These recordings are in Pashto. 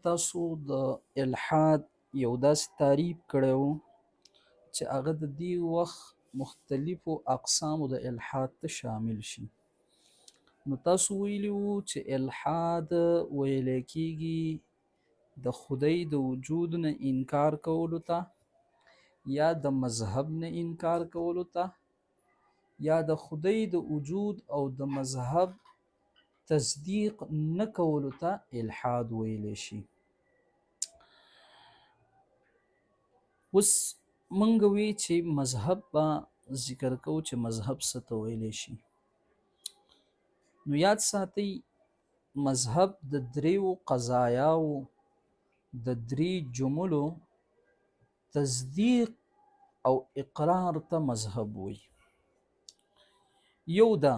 تاسو د الحاد یو داسې تعریف کړی و چې هغه د دې وخت مختلفو اقسامو د الحاد ته شامل شي. نو تاسو ویلي وو چې الحاد ویلی کېږي د خدای د وجود نه انکار کولو ته، یا د مذهب نه انکار کولو ته، یا د خدای د وجود او د مذهب تصدیق نه کولو ته الحاد ویلی شي. اوس موږ وی چې مذهب به ذکر کوو چې مذهب څه ته ویلی شي. نو یاد ساتئ مذهب د دریو قضایاو د درې جملو تصدیق او اقرار ته مذهب وی. یو دا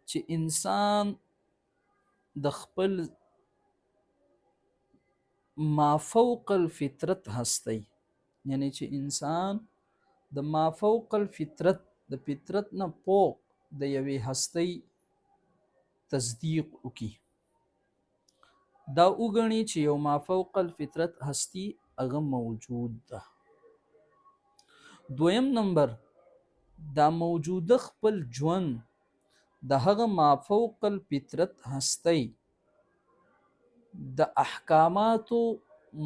چې انسان د خپل مافوق الفطرت هستی، یعنی چې انسان د مافوق الفطرت د فطرت نه فوق د یوې هستی تصدیق وکي، دا وګڼي چې یو مافوق الفطرت هستی هغه موجود ده. دویم نمبر، دا موجوده خپل ژوند د هغه مافوق الفطرت هستی د احکاماتو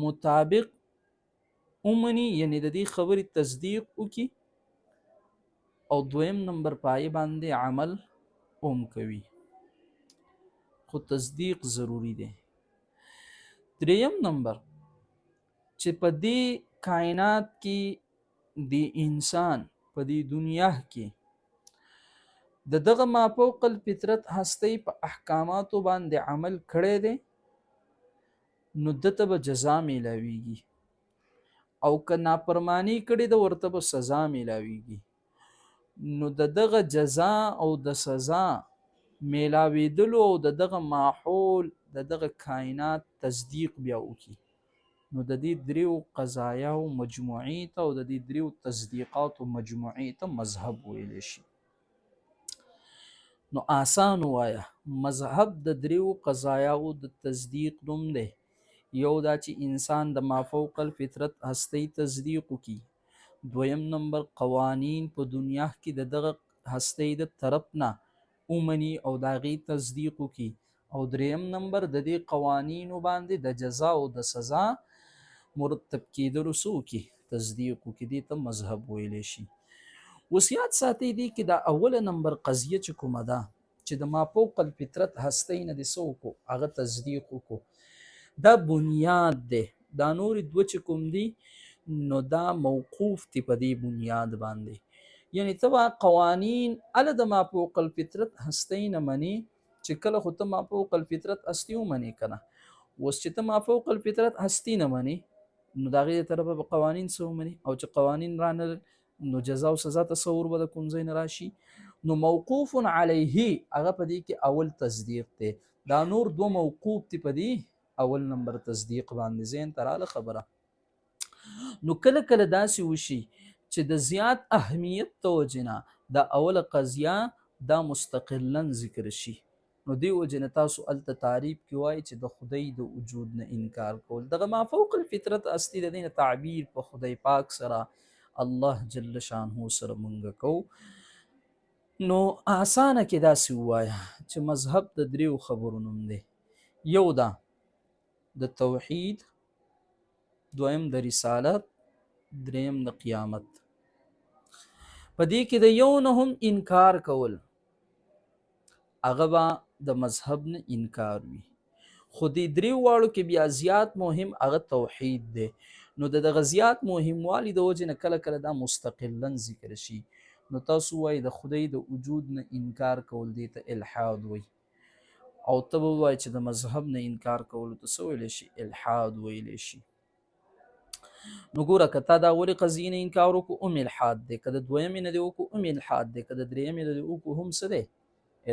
مطابق اومني، یعنی د دې خبرې تصدیق وکي، او دویم نمبر پای باندې عمل اوم کوي، خو تصدیق ضروری دی. دریم نمبر، چې په دې کائنات کې د انسان په دې دنیا کې د دغه مافوق الفطرت هستی په احکاماتو باندې عمل کړی دی، نو دته به جزا میلاویږي، او که نافرمانی کړي ده ورته به سزا میلاویږي. نو د دغه جزا او د سزا میلاویدلو او د دغه ماحول د دغه کائنات تصدیق بیا وکي، نو د دې دریو قضایاو مجموعي ته او د دې دریو تصدیقاتو مجموعي ته مذهب ویلی شي. نو آسان وایه، مذهب د دریو قضایاو د تصدیق نوم دی. یو دا چې انسان د مافوق الفطرت هستی تصدیق وکي، دویم نمبر قوانین په دنیا کې د دغه هستی د طرف نه اومني او د هغې تصدیق وکي، او دریم نمبر د دې قوانینو باندې د جزا او د سزا مرتب کېدلو څه وکي، تصدیق وکي، دې ته مذهب ویلی شي. اوس یاد ساتئ دې کې دا اوله نمبر قضیه چې کومه ده چې د مافوق الفطرت هستی نه دې څه وکړو، هغه تصدیق وکړو، دا بنیاد دی. دا نورې دوه چې کوم دي نو دا موقوف دي په دې بنیاد باندې. یعنی ته به قوانین هله د مافوق الفطرت هستی نه منې، چې کله خو ته مافوق الفطرت هستی ومنې که نه. اوس چې ته مافوق الفطرت هستی نه منې، نو د هغې د طرفه به قوانین څه ومنې، او چې قوانین رانه نو جزا او سزا تصور به د کوم ځای نه راشي. نو موقوف علیه هغه په دې کې اول تصدیق دی. دا نور دوه موقوف دي په دې اول نمبر تصدیق باندې. ذهن ته راله خبره. نو کله کله داسې وشي چې د زیات اهمیت د وجې نه دا اوله قضیه دا مستقلا ذکر شي، نو دې وجې نه تاسو هلته تعریف کې وایي چې د خدای د وجود نه انکار کول. دغه مافوق الفطرت هستي د دې نه تعبیر په خدای پاک سره الله جل شانه سره مونږ کوو. نو آسانه کې داسې ووایه چې مذهب د دریو خبرو نوم دی. یو دا د توحید، دویم د رسالت، دریم د قیامت. په دې کې د یو نه هم انکار کول هغه به د مذهب نه انکار وي، خو دې دریو واړو کې بیا زیات مهم هغه توحید دی. نو د دغه زیات مهموالي د وجې نه کله کله دا مستقلا ذکر شي. نو تاسو وایي د خدای د وجود نه انکار کول دې ته الحاد وایي، او ته به ووایي چې د مذهب نه انکار کولو ته څه ویلی شي، الحاد ویلی شي. نو ګوره که تا د اولې قضیې نه انکار وکړو هم الحاد دی، که د دویمې نه دې وکړو هم الحاد دی، که د درېیمې نه دې وکړو هم څه دی،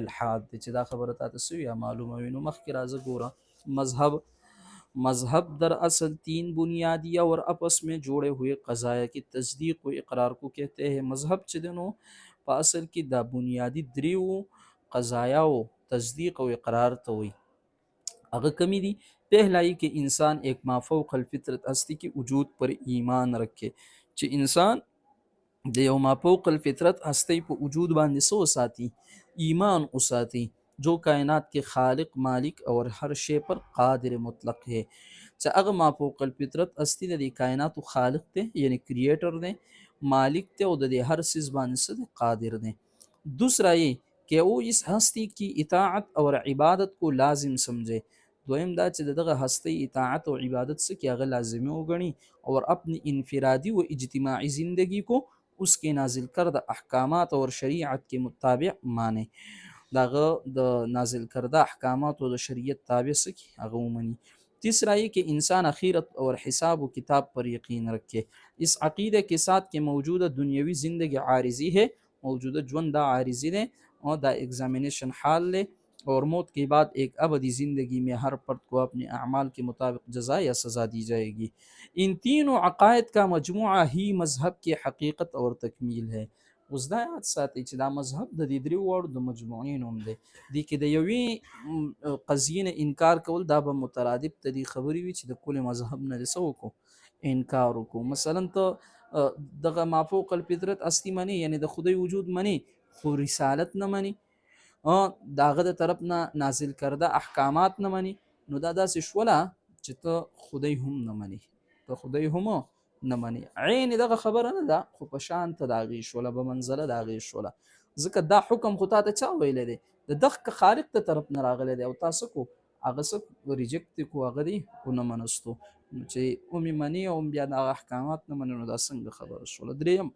الحاد دی. چې دا خبره تا ته څه وي معلومه وي. نو مخکې راځه ګوره، مذهب در اصل 3 بنیادی اور आपस में जोड़े हुए قضایا کی تصدیق و اقرار کو کہتے ہیں. مذهب چې دی نو په اصل کې دا بنیادی دریو قضایاو تصدیق او اقرار ته وایي. अगर कमी दी पहला ही कि इंसान एक माफौक फितरत हस्ती की वजूद पर ईमान रखे कि इंसान د یو مافوق الفطرت هستی په وجود باندې سو ساتي ایمان وساتي جو کائنات کے خالق مالک اور ہر شے پر قادر مطلق ہے چې هغه مافوق الفطرت هستی د دې کائنات خالق دی یعنی کریټر دی مالک دی او د دې هر چیز باندې څه دی قادر دی دوسرا یہ کہ وہ اس ہستی کی اطاعت اور عبادت کو لازم سمجھے دویم دا چې دغه هستی اطاعت او عبادت سے کہ هغه لازمی وګڼي اور اپنی انفرادی و اجتماعی زندگی کو اس کے نازل کردہ احکامات اور شریعت کے مطابق مانے داغه د نازل کرده احکامات و شریعت تابع سکی هغه ومني تیسرا یہ کہ انسان اخیرت اور حساب و کتاب پر یقین رکھے اس عقیدے کے ساتھ کہ موجودہ دنیاوی زندگی عارضی ہے موجودہ جون دا عارضی ہے اور دا ایگزامینیشن حال لے اور موت کے بعد ایک ابدی زندگی میں ہر فرد کو اپنے اعمال کے مطابق جزا یا سزا دی جائے گی ان تینوں عقائد کا مجموعہ ہی مذہب کی حقیقت اور تکمیل ہے اوس دا یاد ساتئ چې دا مذهب د دې درې واړو د مجموعې نوم دی دې کې د یوې قضیې نه انکار کول دا به مترادف ته دې خبرې وي چې د کل مذهب نه دې څه وکړو انکار وکړو مثلا ته دغه مافوق الفطرت اصلي منی یعنی د خدای وجود منی خو رسالت نه منی داغه د طرف نه نازل کرده احکامات نه منی نو دا داسې شوله چې ته خدای هم نه منی ته خدای هم نه مني عین دغه خبره نه ده خو په شان ته د هغې شوله په منزله د هغې شوله ځکه دا حکم خو تا ته چا ویلی دی د دغه خالق ته طرف نه راغلی دی او تا څه کو هغه څه ریجکټ کو هغه دی ونه منستو نو چې ومې مني او بیا د هغه احکامات نه مني نو دا څنګه خبره شوله دریم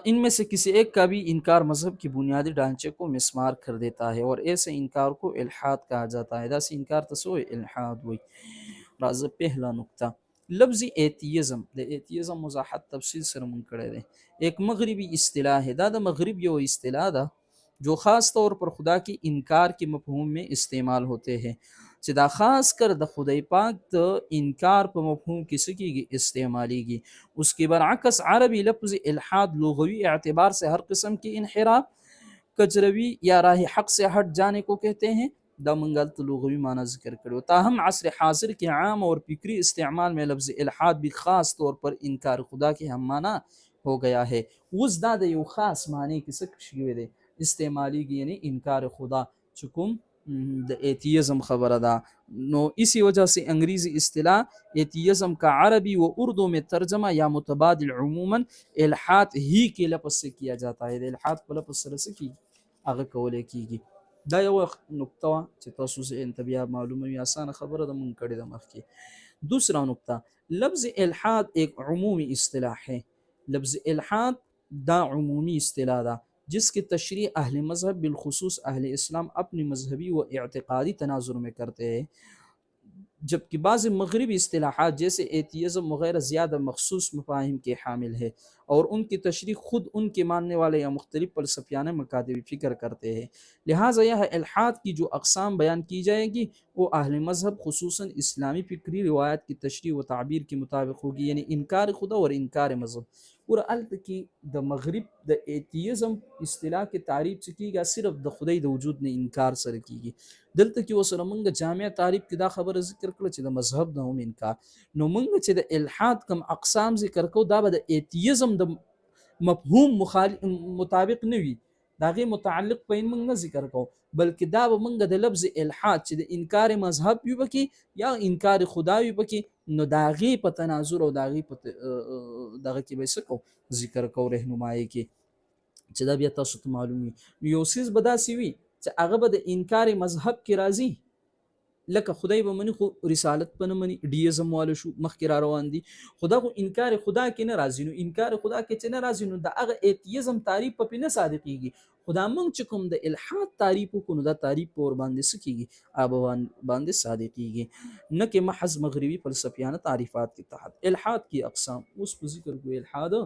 ان میں سے کسی ایک کا بھی انکار مذہب کی بنیادی ڈھانچے کو مسمار کر دیتا ہے اور ایسے انکار کو الحاد کہا جاتا ہے داسې انکار ته څه وایي الحاد وایي راځه پہلا نقطہ لفظ ایتیزم د ایتیزم وضاحت تفصیل سره مونږ کړی دی ایک مغربی اصطلاح ہے دا د مغرب یو اصطلاح ده جو خاص طور پر خدا کی انکار کے مفہوم میں استعمال ہوتے ہیں چې دا خاص کر د خدای پاک د انکار په مفهوم کې څه کیږي استعمالیږي اس کے برعکس عربی لفظ الحاد لغوی اعتبار سے ہر قسم کی انحراف کجروی یا راہ حق سے ہٹ جانے کو کہتے ہیں دا منگل لغوی معنی ذکر کرو تاہم عصر حاضر کے عام اور فکری استعمال میں لفظ الحاد بھی خاص طور پر انکار خدا کے ہم معنی ہو گیا ہے اس دا د یو خاص معنی کی شوی دی استعمالی کی یعنی انکار خدا چکم د ایتیزم خبر دا نو اسی وجہ سے انگریزی اصطلاح ایتیزم کا عربی و اردو میں ترجمہ یا متبادل عموماً الحاد ہی کے لفظ سے کیا جاتا ہے الحاد پر لفظ سره څه کیږي هغه کولای کیږي دا یو نقطه چې تاسو ذهن ته بیا معلومه وي اسانه خبره ده مونږ کړې ده مخکې دوسرا نقطه لفظ الحاد ایک عمومی اصطلاح ہے لفظ الحاد دا عمومی اصطلاح ده جس کی تشریح اہل مذہب بالخصوص اہل اسلام اپنی مذہبی و اعتقادی تناظر میں کرتے ہیں جبکہ بعض مغربی اصطلاحات جیسے ایتیزم وغیرہ زیادہ مخصوص مفاہیم کے حامل ہے اور ان کی تشریح خود ان کے ماننے والے یا مختلف فلسفیانہ مکاتب فکر کرتے ہیں لہٰذا یہ الحاد کی جو اقسام بیان کی جائے گی وہ اہل مذہب خصوصاً اسلامی فکری روایت کی تشریح و تعبیر کے مطابق ہوگی یعنی انکار خدا اور انکار مذہب اور الته کې د مغرب د ایتیزم اصطلاح کې تعریف چې کیږي صرف د خدای د وجود نه انکار سره کیږي دلته کې وسره مونږ جامع تعریف کې دا خبره ذکر کړل چې د مذهب نه هم انکار نو مونږ چې د الحاد کم اقسام ذکر کو دا به د ایتیزم د مفهوم مطابق نه وي دا غي متعلق پین مونږ نه ذکر کو بلکې دا به مونږ د لفظ الحاد چې د انکار مذهب وي بکی یا انکار خدا وي بکی نو داغي په تناظر او داغي په دغه کې به سکو ذکر کو رهنمایي کې چې دا بیا تاسو ته معلومي یو سیس به داسې وي چې هغه به د انکار مذهب کې راځي لکه خدای به منی خو رسالت په نه منی ډیزم والا شو مخکې را روان دي خدا خو انکار خدا کې نه راځي نو انکار خدا کې چې نه راځي نو د هغه ایتیزم تعریف په نه صادقېږي خدا مونږ چې کوم د الحاد تعریف کو نو دا تعریف په ور باندې سکیږي ابوان باندې صادقېږي نه کې محض مغربي فلسفیانه تعریفات کے تحت الحاد کی اقسام اس پر ذکر کو الحاد